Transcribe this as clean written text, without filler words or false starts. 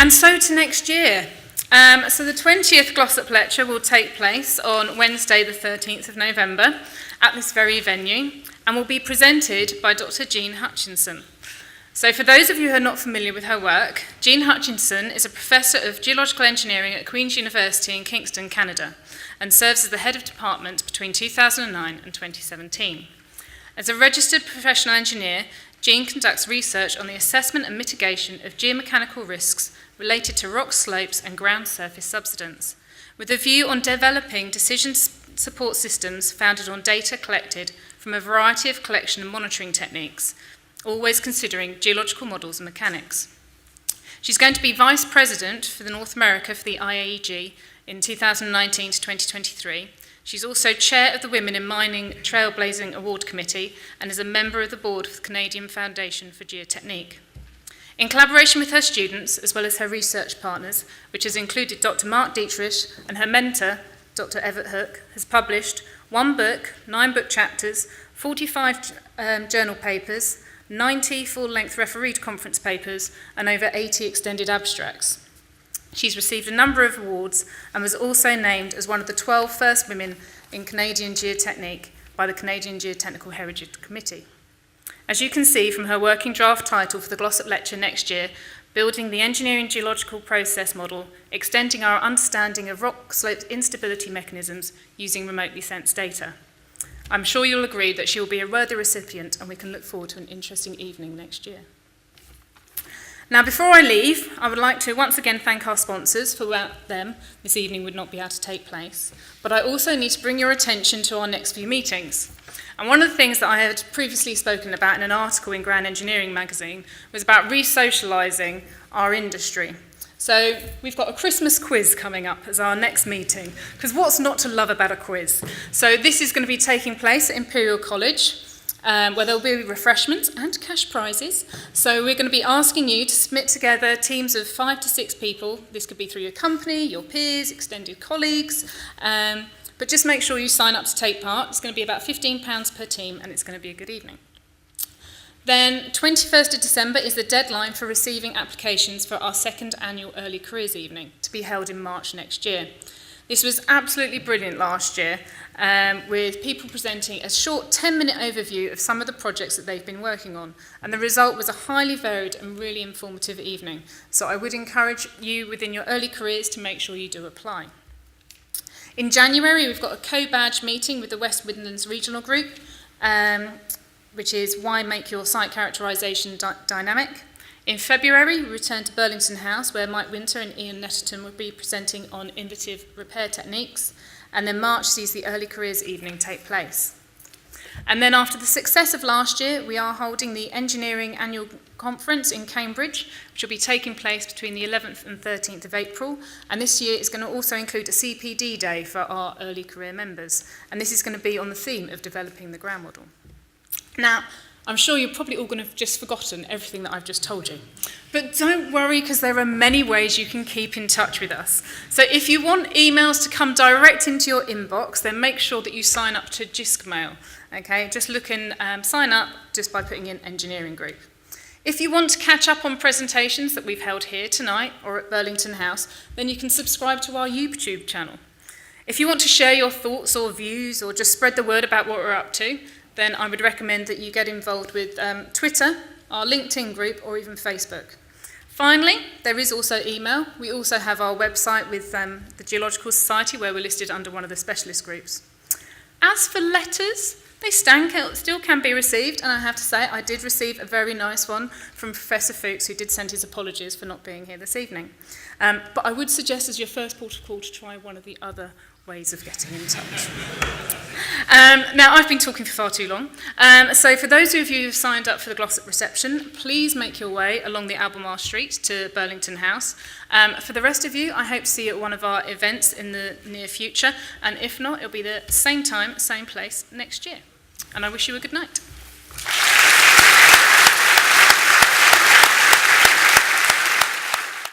And so to next year. So the 20th Glossop Lecture will take place on Wednesday the 13th of November at this very venue and will be presented by Dr. Jean Hutchinson. So for those of you who are not familiar with her work, Jean Hutchinson is a Professor of Geological Engineering at Queen's University in Kingston, Canada, and serves as the Head of Department between 2009 and 2017. As a registered professional engineer, Jean conducts research on the assessment and mitigation of geomechanical risks related to rock slopes and ground surface subsidence, with a view on developing decision support systems founded on data collected from a variety of collection and monitoring techniques, always considering geological models and mechanics. She's going to be Vice President for the North America for the IAEG in 2019 to 2023. She's also Chair of the Women in Mining Trailblazing Award Committee and is a member of the board of the Canadian Foundation for Geotechnique. In collaboration with her students, as well as her research partners, which has included Dr. Mark Dietrich and her mentor, Dr. Everett Hook, has published 1 book, 9 book chapters, 45 journal papers, 90 full-length refereed conference papers, and over 80 extended abstracts. She's received a number of awards and was also named as one of the 12 first women in Canadian geotechnique by the Canadian Geotechnical Heritage Committee. As you can see from her working draft title for the Glossop Lecture next year, Building the Engineering Geological Process Model, Extending Our Understanding of Rock Slope Instability Mechanisms Using Remotely Sensed Data. I'm sure you'll agree that she will be a worthy recipient and we can look forward to an interesting evening next year. Now, before I leave, I would like to once again thank our sponsors, for without them, this evening would not be able to take place. But I also need to bring your attention to our next few meetings. And one of the things that I had previously spoken about in an article in Grand Engineering magazine was about re-socialising our industry. So we've got a Christmas quiz coming up as our next meeting, because what's not to love about a quiz? So this is going to be taking place at Imperial College, where there will be refreshments and cash prizes. So we're going to be asking you to submit together teams of 5 to 6 people. This could be through your company, your peers, extended colleagues, but just make sure you sign up to take part. It's going to be about £15 per team, and it's going to be a good evening. Then 21st of December is the deadline for receiving applications for our second annual Early Careers Evening, to be held in March next year. This was absolutely brilliant last year, with people presenting a short 10-minute overview of some of the projects that they've been working on, and the result was a highly varied and really informative evening. So I would encourage you within your early careers to make sure you do apply. In January, we've got a co-badge meeting with the West Midlands Regional Group, which is Why Make Your Site Characterisation Dynamic. In February, we return to Burlington House, where Mike Winter and Ian Netterton will be presenting on innovative repair techniques. And then March sees the Early Careers Evening take place. And then after the success of last year, we are holding the Engineering Annual Conference in Cambridge, which will be taking place between the 11th and 13th of April. And this year is going to also include a CPD day for our early career members. And this is going to be on the theme of developing the ground model. Now, I'm sure you're probably all going to have just forgotten everything that I've just told you. But don't worry, because there are many ways you can keep in touch with us. So if you want emails to come direct into your inbox, then make sure that you sign up to JISC Mail. Okay, just look and sign up just by putting in engineering group. If you want to catch up on presentations that we've held here tonight or at Burlington House, then you can subscribe to our YouTube channel. If you want to share your thoughts or views or just spread the word about what we're up to, then I would recommend that you get involved with Twitter, our LinkedIn group, or even Facebook. Finally, there is also email. We also have our website with the Geological Society, where we're listed under one of the specialist groups. As for letters, they still can be received, and I have to say I did receive a very nice one from Professor Fuchs, who did send his apologies for not being here this evening. But I would suggest as your first port of call to try one of the other ways of getting in touch. Now, I've been talking for far too long. So for those of you who've signed up for the Glossop reception, please make your way along the Albemarle Street to Burlington House. For the rest of you, I hope to see you at one of our events in the near future. And if not, it'll be the same time, same place next year. And I wish you a good night.